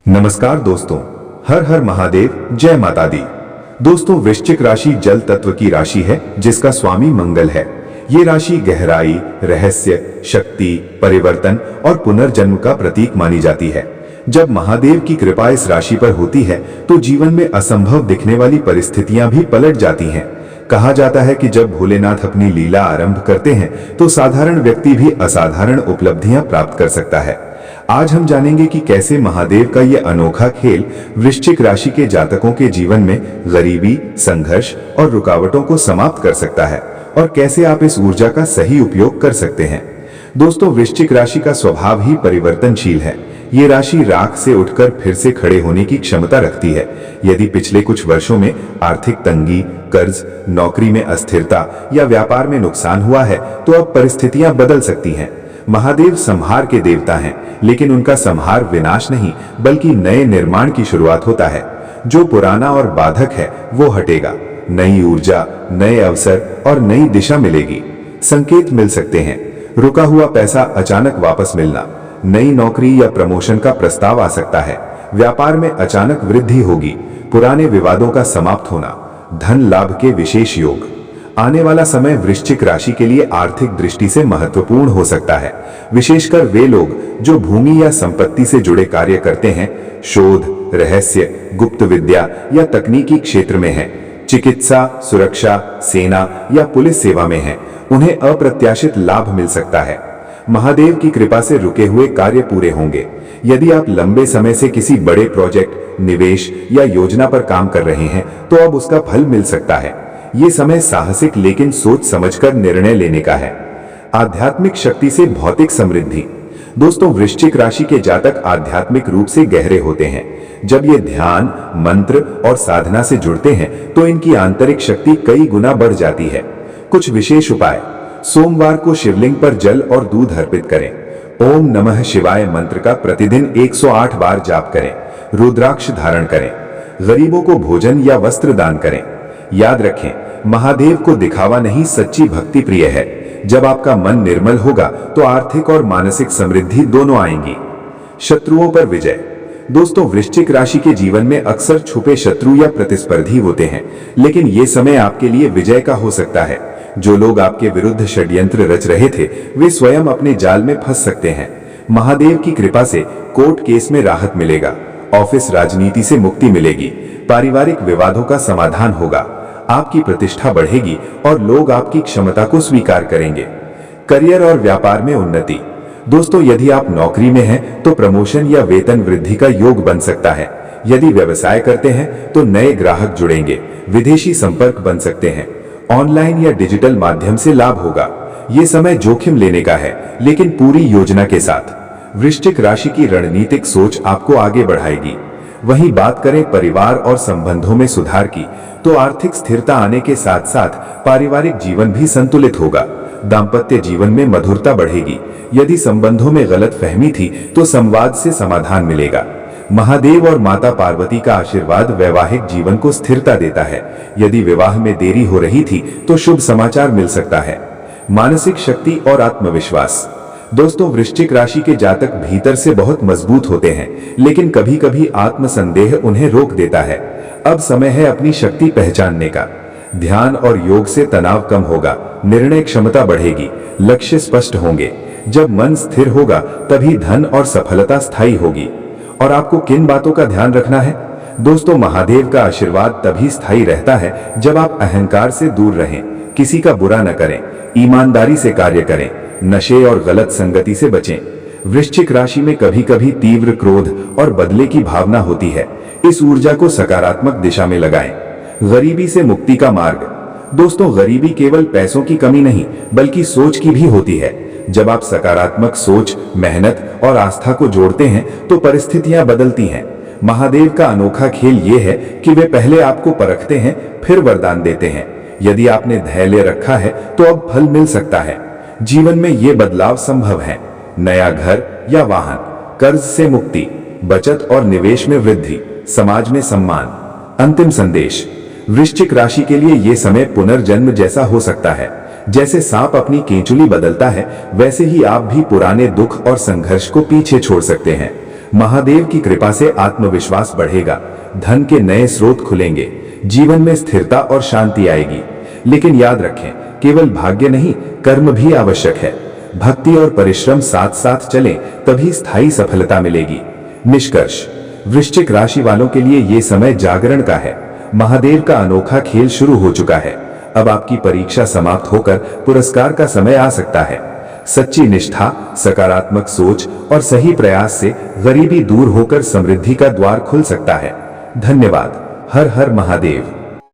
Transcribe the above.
नमस्कार दोस्तों, हर हर महादेव, जय माता दी। दोस्तों, वृश्चिक राशि जल तत्व की राशि है जिसका स्वामी मंगल है। ये राशि गहराई, रहस्य, शक्ति, परिवर्तन और पुनर्जन्म का प्रतीक मानी जाती है। जब महादेव की कृपा इस राशि पर होती है तो जीवन में असंभव दिखने वाली परिस्थितियां भी पलट जाती हैं। कहा जाता है कि जब भोलेनाथ अपनी लीला आरंभ करते हैं तो साधारण व्यक्ति भी असाधारण उपलब्धियां प्राप्त कर सकता है। आज हम जानेंगे कि कैसे महादेव का यह अनोखा खेल वृश्चिक राशि के जातकों के जीवन में गरीबी, संघर्ष और रुकावटों को समाप्त कर सकता है और कैसे आप इस ऊर्जा का सही उपयोग कर सकते हैं। दोस्तों, वृश्चिक राशि का स्वभाव ही परिवर्तनशील है। ये राशि राख से उठकर फिर से खड़े होने की क्षमता रखती है। यदि पिछले कुछ वर्षों में आर्थिक तंगी, कर्ज, नौकरी में अस्थिरता या व्यापार में नुकसान हुआ है तो अब परिस्थितियां बदल सकती हैं। महादेव संहार के देवता हैं, लेकिन उनका संहार विनाश नहीं बल्कि नए निर्माण की शुरुआत होता है। जो पुराना और बाधक है वो हटेगा, नई ऊर्जा, नए अवसर और नई दिशा मिलेगी। संकेत मिल सकते हैं: रुका हुआ पैसा अचानक वापस मिलना, नई नौकरी या प्रमोशन का प्रस्ताव आ सकता है, व्यापार में अचानक वृद्धि होगी, पुराने विवादों का समाप्त होना, धन लाभ के विशेष योग। आने वाला समय वृश्चिक राशि के लिए आर्थिक दृष्टि से महत्वपूर्ण हो सकता है, विशेषकर वे लोग जो भूमि या संपत्ति से जुड़े कार्य करते हैं, शोध, रहस्य, गुप्त विद्या या तकनीकी क्षेत्र में हैं, चिकित्सा, सुरक्षा, सेना या पुलिस सेवा में हैं, उन्हें अप्रत्याशित लाभ मिल सकता है। महादेव की कृपा से रुके हुए कार्य पूरे होंगे। यदि आप लंबे समय से किसी बड़े प्रोजेक्ट, निवेश या योजना पर काम कर रहे हैं तो अब उसका फल मिल सकता है। ये समय साहसिक लेकिन सोच समझकर निर्णय लेने का है। आध्यात्मिक शक्ति से भौतिक समृद्धि। दोस्तों, वृश्चिक राशि के जातक आध्यात्मिक रूप से गहरे होते हैं। जब ये ध्यान, मंत्र और साधना से जुड़ते हैं तो इनकी आंतरिक शक्ति कई गुना बढ़ जाती है। कुछ विशेष उपाय: सोमवार को शिवलिंग पर जल और दूध अर्पित करें। ओम नमः शिवाय मंत्र का प्रतिदिन 108 बार जाप करें। रुद्राक्ष धारण करें। गरीबों को भोजन या वस्त्र दान करें। याद रखें, महादेव को दिखावा नहीं, सच्ची भक्ति प्रिय है। जब आपका मन निर्मल होगा तो आर्थिक और मानसिक समृद्धि दोनों आएंगी। शत्रुओं पर विजय। दोस्तों, वृश्चिक राशि के जीवन में अक्सर छुपे शत्रु या प्रतिस्पर्धी होते हैं, लेकिन ये समय आपके लिए विजय का हो सकता है। जो लोग आपके विरुद्ध षड्यंत्र रच रहे थे वे स्वयं अपने जाल में फंस सकते हैं। महादेव की कृपा से कोर्ट केस में राहत मिलेगा, ऑफिस राजनीति से मुक्ति मिलेगी, पारिवारिक विवादों का समाधान होगा, आपकी प्रतिष्ठा बढ़ेगी और लोग आपकी क्षमता को स्वीकार करेंगे। करियर और व्यापार में उन्नति। दोस्तों, यदि आप नौकरी में हैं तो प्रमोशन या वेतन वृद्धि का योग बन सकता है। यदि व्यवसाय करते हैं तो नए ग्राहक जुड़ेंगे, विदेशी संपर्क बन सकते हैं, ऑनलाइन या डिजिटल माध्यम से लाभ होगा। ये समय जोखिम लेने का है, लेकिन पूरी योजना के साथ। वृश्चिक राशि की रणनीतिक सोच आपको आगे बढ़ाएगी। वहीं बात करें परिवार और संबंधों में सुधार की, तो आर्थिक स्थिरता आने के साथ साथ पारिवारिक जीवन भी संतुलित होगा। दाम्पत्य जीवन में मधुरता बढ़ेगी। यदि संबंधों में गलतफहमी थी तो संवाद से समाधान मिलेगा। महादेव और माता पार्वती का आशीर्वाद वैवाहिक जीवन को स्थिरता देता है। यदि विवाह में देरी हो रही थी तो शुभ समाचार मिल सकता है। मानसिक शक्ति और आत्मविश्वास। दोस्तों, वृश्चिक राशि के जातक भीतर से बहुत मजबूत होते हैं, लेकिन कभी कभी आत्मसंदेह उन्हें रोक देता है। अब समय है अपनी शक्ति पहचानने का। ध्यान और योग से तनाव कम होगा, निर्णय क्षमता बढ़ेगी, लक्ष्य स्पष्ट होंगे। जब मन स्थिर होगा तभी धन और सफलता स्थायी होगी। और आपको किन बातों का ध्यान रखना है? दोस्तों, महादेव का आशीर्वाद तभी स्थायी रहता है जब आप अहंकार से दूर रहें, किसी का बुरा न करें, ईमानदारी से कार्य करें, नशे और गलत संगति से बचें। वृश्चिक राशि में कभी कभी तीव्र क्रोध और बदले की भावना होती है। इस ऊर्जा को सकारात्मक दिशा में लगाएं। गरीबी से मुक्ति का मार्ग। दोस्तों, गरीबी केवल पैसों की कमी नहीं बल्कि सोच की भी होती है। जब आप सकारात्मक सोच, मेहनत और आस्था को जोड़ते हैं तो परिस्थितियां बदलती हैं। महादेव का अनोखा खेल ये है कि वे पहले आपको परखते हैं, फिर वरदान देते हैं। यदि आपने धैर्य रखा है तो अब फल मिल सकता है। जीवन में ये बदलाव संभव है: नया घर या वाहन, कर्ज से मुक्ति, बचत और निवेश में वृद्धि, समाज में सम्मान। अंतिम संदेश: वृश्चिक राशि के लिए ये समय पुनर्जन्म जैसा हो सकता है। जैसे सांप अपनी केंचुली बदलता है, वैसे ही आप भी पुराने दुख और संघर्ष को पीछे छोड़ सकते हैं। महादेव की कृपा से आत्मविश्वास बढ़ेगा, धन के नए स्रोत खुलेंगे, जीवन में स्थिरता और शांति आएगी। लेकिन याद रखें, केवल भाग्य नहीं, कर्म भी आवश्यक है। भक्ति और परिश्रम साथ साथ चलें, तभी स्थायी सफलता मिलेगी। निष्कर्ष, वृश्चिक राशि वालों के लिए ये समय जागरण का है। महादेव का अनोखा खेल शुरू हो चुका है। अब आपकी परीक्षा समाप्त होकर पुरस्कार का समय आ सकता है। सच्ची निष्ठा, सकारात्मक सोच और सही प्रयास से गरीबी दूर होकर समृद्धि का द्वार खुल सकता है। धन्यवाद। हर हर महादेव।